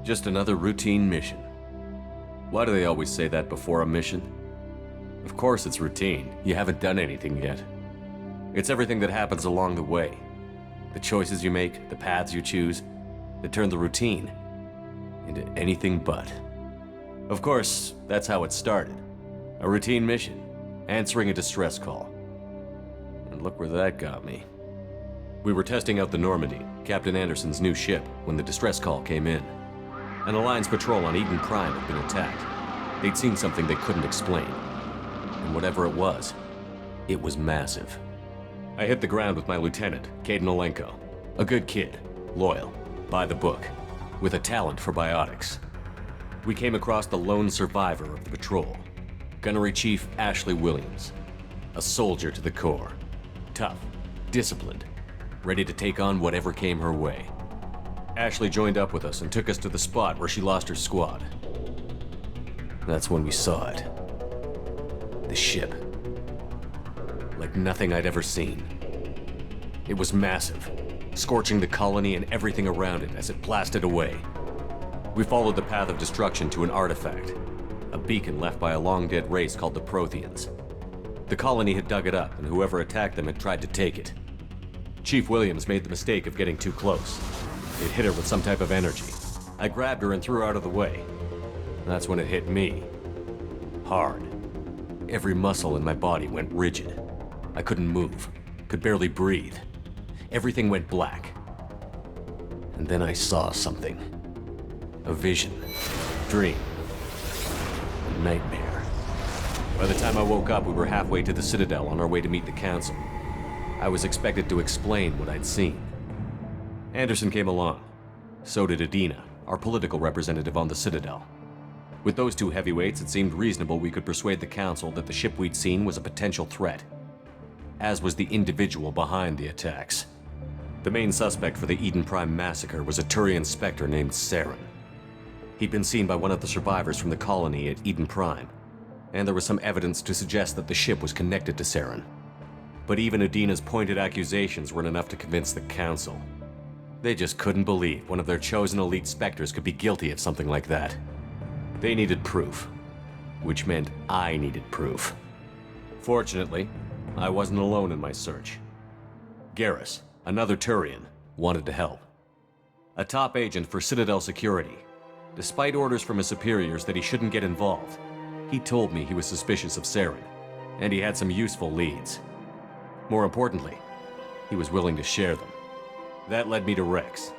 Just another routine mission. Why do they always say that before a mission? Of course it's routine. You haven't done anything yet. It's everything that happens along the way. The choices you make, the paths you choose, that turn the routine into anything but. Of course, that's how it started. A routine mission, answering a distress call. And look where that got me. We were testing out the Normandy, Captain Anderson's new ship, when the distress call came in. An Alliance patrol on Eden Prime had been attacked. They'd seen something they couldn't explain. And whatever it was massive. I hit the ground with my lieutenant, Caden Olenko. A good kid, loyal, by the book, with a talent for biotics. We came across the lone survivor of the patrol, Gunnery Chief Ashley Williams. A soldier to the core. Tough, disciplined, ready to take on whatever came her way. Ashley joined up with us and took us to the spot where she lost her squad. That's when we saw it. The ship. Like nothing I'd ever seen. It was massive, scorching the colony and everything around it as it blasted away. We followed the path of destruction to an artifact, a beacon left by a long-dead race called the Protheans. The colony had dug it up, and whoever attacked them had tried to take it. Chief Williams made the mistake of getting too close. It hit her with some type of energy. I grabbed her and threw her out of the way. That's when it hit me. Hard. Every muscle in my body went rigid. I couldn't move, could barely breathe. Everything went black. And then I saw something. A vision. Dream. A nightmare. By the time I woke up, we were halfway to the Citadel on our way to meet the Council. I was expected to explain what I'd seen. Anderson came along. So did Adina, our political representative on the Citadel. With those two heavyweights, it seemed reasonable we could persuade the Council that the ship we'd seen was a potential threat, as was the individual behind the attacks. The main suspect for the Eden Prime massacre was a Turian Spectre named Saren. He'd been seen by one of the survivors from the colony at Eden Prime, and there was some evidence to suggest that the ship was connected to Saren. But even Adina's pointed accusations weren't enough to convince the Council. They just couldn't believe one of their chosen elite Spectres could be guilty of something like that. They needed proof, which meant I needed proof. Fortunately, I wasn't alone in my search. Garrus, another Turian, wanted to help. A top agent for Citadel Security. Despite orders from his superiors that he shouldn't get involved, he told me he was suspicious of Saren, and he had some useful leads. More importantly, he was willing to share them. That led me to Rex,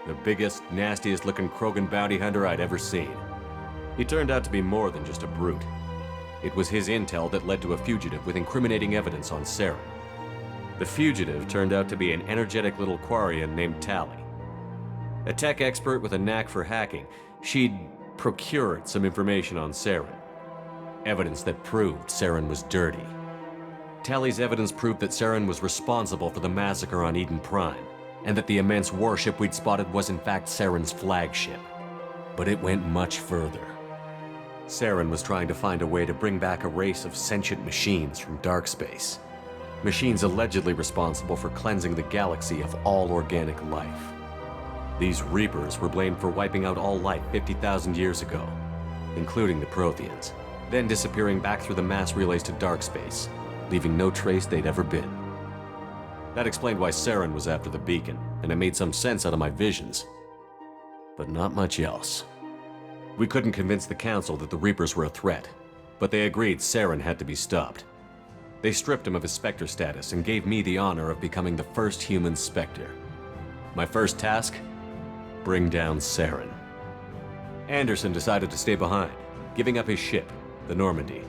the biggest, nastiest-looking Krogan bounty hunter I'd ever seen. He turned out to be more than just a brute. It was his intel that led to a fugitive with incriminating evidence on Saren. The fugitive turned out to be an energetic little Quarian named Tali. A tech expert with a knack for hacking, she'd procured some information on Saren. Evidence that proved Saren was dirty. Tali's evidence proved that Saren was responsible for the massacre on Eden Prime, and that the immense warship we'd spotted was in fact Saren's flagship. But it went much further. Saren was trying to find a way to bring back a race of sentient machines from dark space. Machines allegedly responsible for cleansing the galaxy of all organic life. These Reapers were blamed for wiping out all life 50,000 years ago, including the Protheans, then disappearing back through the mass relays to dark space, leaving no trace they'd ever been. That explained why Saren was after the beacon, and it made some sense out of my visions. But not much else. We couldn't convince the Council that the Reapers were a threat, but they agreed Saren had to be stopped. They stripped him of his Spectre status and gave me the honor of becoming the first human Spectre. My first task? Bring down Saren. Anderson decided to stay behind, giving up his ship, the Normandy.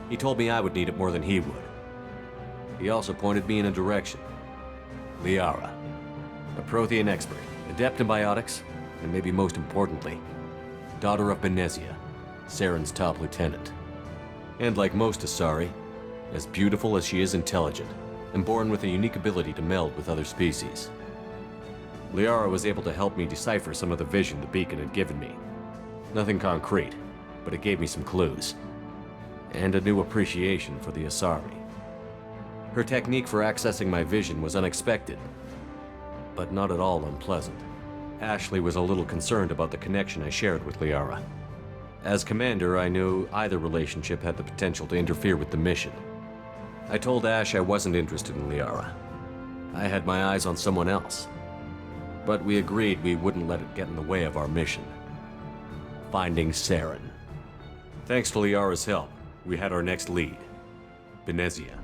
He told me I would need it more than he would. He also pointed me in a direction. Liara, a Prothean expert, adept in biotics, and maybe most importantly, daughter of Benezia, Saren's top lieutenant. And like most Asari, as beautiful as she is intelligent, and born with a unique ability to meld with other species. Liara was able to help me decipher some of the vision the beacon had given me. Nothing concrete, but it gave me some clues. And a new appreciation for the Asari. Her technique for accessing my vision was unexpected, but not at all unpleasant. Ashley was a little concerned about the connection I shared with Liara. As commander, I knew either relationship had the potential to interfere with the mission. I told Ash I wasn't interested in Liara. I had my eyes on someone else. But we agreed we wouldn't let it get in the way of our mission. Finding Saren. Thanks to Liara's help, we had our next lead. Benezia.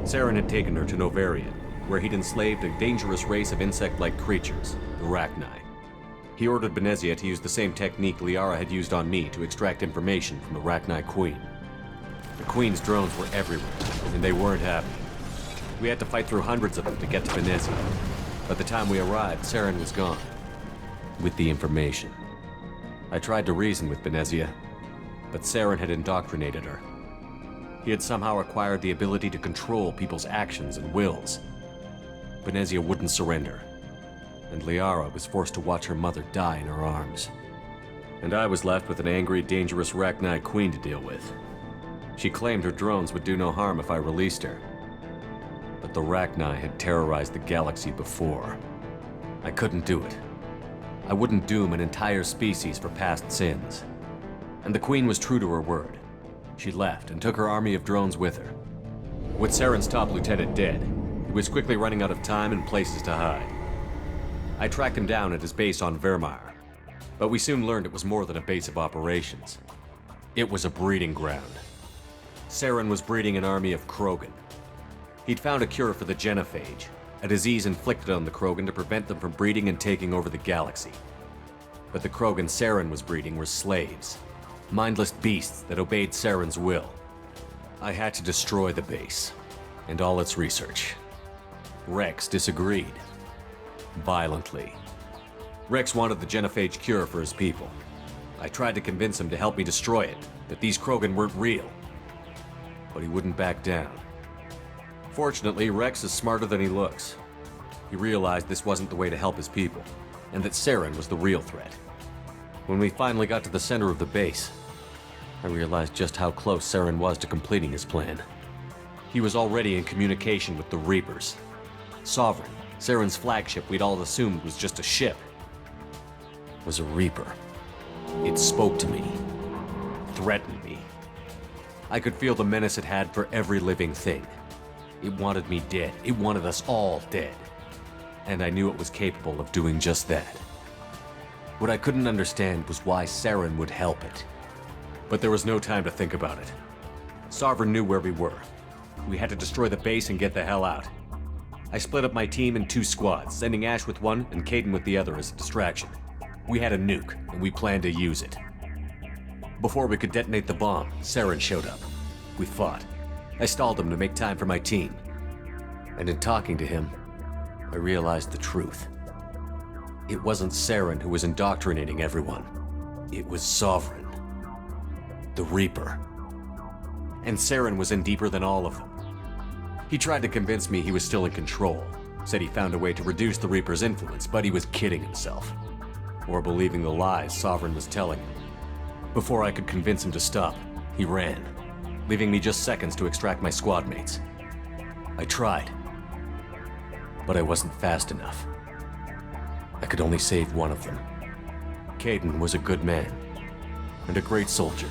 Saren had taken her to Novarian, where he'd enslaved a dangerous race of insect-like creatures, the Rachni. He ordered Benezia to use the same technique Liara had used on me to extract information from the Rachni Queen. The Queen's drones were everywhere, and they weren't happy. We had to fight through hundreds of them to get to Benezia. By the time we arrived, Saren was gone. With the information. I tried to reason with Benezia, but Saren had indoctrinated her. He had somehow acquired the ability to control people's actions and wills. Benezia wouldn't surrender, and Liara was forced to watch her mother die in her arms. And I was left with an angry, dangerous Rachni Queen to deal with. She claimed her drones would do no harm if I released her. But the Rachni had terrorized the galaxy before. I couldn't do it. I wouldn't doom an entire species for past sins. And the Queen was true to her word. She left and took her army of drones with her. With Saren's top lieutenant dead, he was quickly running out of time and places to hide. I tracked him down at his base on Vermeer, but we soon learned it was more than a base of operations. It was a breeding ground. Saren was breeding an army of Krogan. He'd found a cure for the genophage, a disease inflicted on the Krogan to prevent them from breeding and taking over the galaxy. But the Krogan Saren was breeding were slaves, mindless beasts that obeyed Saren's will. I had to destroy the base, and all its research. Rex disagreed. Violently. Rex wanted the genophage cure for his people. I tried to convince him to help me destroy it, that these Krogan weren't real. But he wouldn't back down. Fortunately, Rex is smarter than he looks. He realized this wasn't the way to help his people, and that Saren was the real threat. When we finally got to the center of the base, I realized just how close Saren was to completing his plan. He was already in communication with the Reapers. Sovereign, Saren's flagship we'd all assumed was just a ship, was a Reaper. It spoke to me, threatened me. I could feel the menace it had for every living thing. It wanted me dead. It wanted us all dead. And I knew it was capable of doing just that. What I couldn't understand was why Saren would help it. But there was no time to think about it. Sovereign knew where we were. We had to destroy the base and get the hell out. I split up my team in 2 squads, sending Ash with one and Caden with the other as a distraction. We had a nuke, and we planned to use it. Before we could detonate the bomb, Saren showed up. We fought. I stalled him to make time for my team. And in talking to him, I realized the truth. It wasn't Saren who was indoctrinating everyone. It was Sovereign. The Reaper. And Saren was in deeper than all of them. He tried to convince me he was still in control. Said he found a way to reduce the Reaper's influence, but he was kidding himself. Or believing the lies Sovereign was telling him. Before I could convince him to stop, he ran, leaving me just seconds to extract my squad mates. I tried, but I wasn't fast enough. I could only save one of them. Caden was a good man, and a great soldier.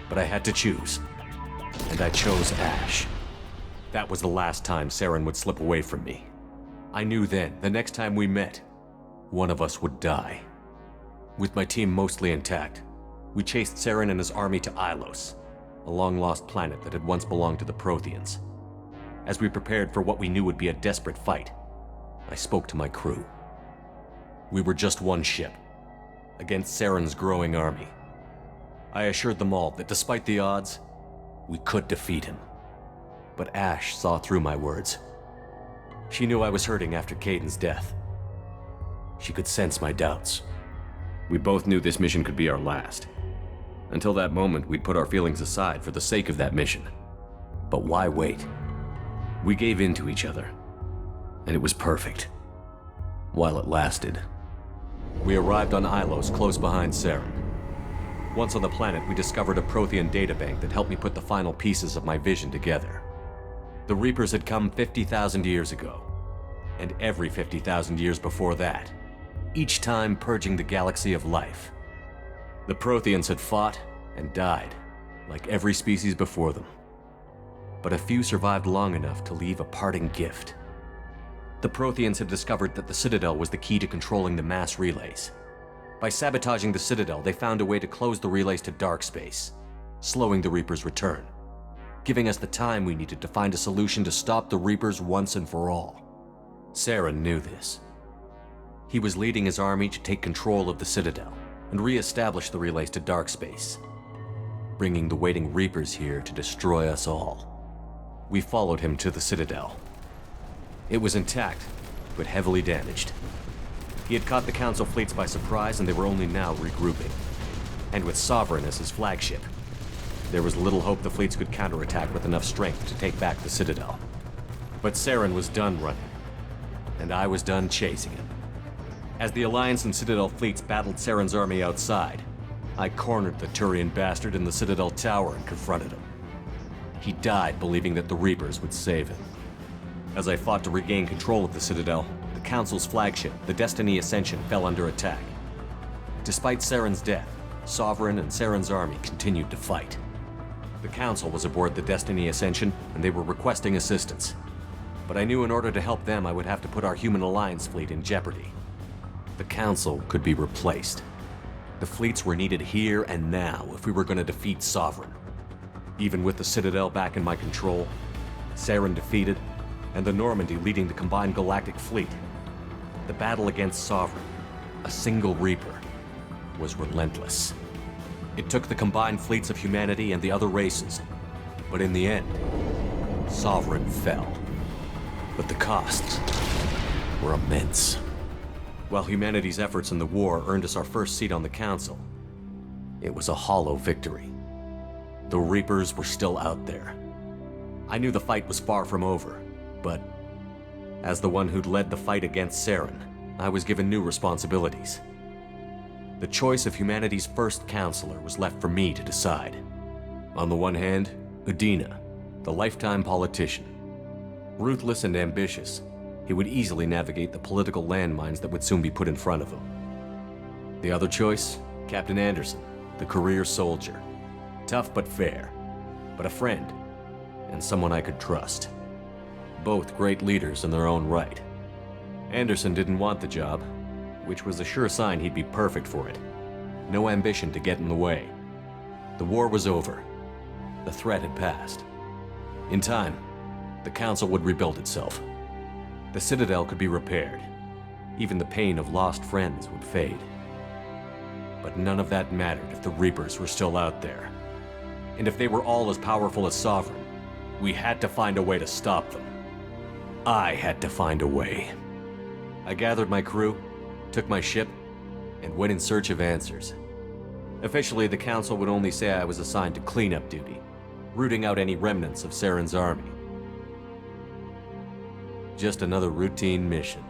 But I had to choose, and I chose Ash. That was the last time Saren would slip away from me. I knew then, the next time we met, one of us would die. With my team mostly intact, we chased Saren and his army to Ilos, a long-lost planet that had once belonged to the Protheans. As we prepared for what we knew would be a desperate fight, I spoke to my crew. We were just one ship, against Saren's growing army. I assured them all that despite the odds, we could defeat him. But Ash saw through my words. She knew I was hurting after Caden's death. She could sense my doubts. We both knew this mission could be our last. Until that moment, we'd put our feelings aside for the sake of that mission. But why wait? We gave in to each other, and it was perfect. While it lasted. We arrived on Ilos, close behind Saren. Once on the planet, we discovered a Prothean databank that helped me put the final pieces of my vision together. The Reapers had come 50,000 years ago, and every 50,000 years before that. each time purging the galaxy of life. The Protheans had fought and died, like every species before them. But a few survived long enough to leave a parting gift. The Protheans had discovered that the Citadel was the key to controlling the mass relays. By sabotaging the Citadel, they found a way to close the relays to dark space, slowing the Reapers' return, giving us the time we needed to find a solution to stop the Reapers once and for all. Saren knew this. He was leading his army to take control of the Citadel and re-establish the relays to dark space, bringing the waiting Reapers here to destroy us all. We followed him to the Citadel. It was intact, but heavily damaged. He had caught the Council fleets by surprise, and they were only now regrouping. And with Sovereign as his flagship, there was little hope the fleets could counterattack with enough strength to take back the Citadel. But Saren was done running, and I was done chasing him. As the Alliance and Citadel fleets battled Saren's army outside, I cornered the Turian bastard in the Citadel tower and confronted him. He died believing that the Reapers would save him. As I fought to regain control of the Citadel, the Council's flagship, the Destiny Ascension, fell under attack. Despite Saren's death, Sovereign and Saren's army continued to fight. The Council was aboard the Destiny Ascension, and they were requesting assistance. But I knew in order to help them, I would have to put our human alliance fleet in jeopardy. The Council could be replaced. The fleets were needed here and now if we were going to defeat Sovereign. Even with the Citadel back in my control, Saren defeated, and the Normandy leading the combined galactic fleet, the battle against Sovereign, a single Reaper, was relentless. It took the combined fleets of humanity and the other races, but in the end, Sovereign fell. But the costs were immense. While humanity's efforts in the war earned us our first seat on the Council, it was a hollow victory. The Reapers were still out there. I knew the fight was far from over, but as the one who'd led the fight against Saren, I was given new responsibilities. The choice of humanity's first counselor was left for me to decide. On the one hand, Udina, the lifetime politician. Ruthless and ambitious, he would easily navigate the political landmines that would soon be put in front of him. The other choice, Captain Anderson, the career soldier. Tough but fair, but a friend, and someone I could trust. Both great leaders in their own right. Anderson didn't want the job, which was a sure sign he'd be perfect for it. No ambition to get in the way. The war was over. The threat had passed. In time, the Council would rebuild itself. The Citadel could be repaired. Even the pain of lost friends would fade. But none of that mattered if the Reapers were still out there. And if they were all as powerful as Sovereign, we had to find a way to stop them. I had to find a way. I gathered my crew, took my ship, and went in search of answers. Officially, the Council would only say I was assigned to cleanup duty, rooting out any remnants of Saren's army. Just another routine mission.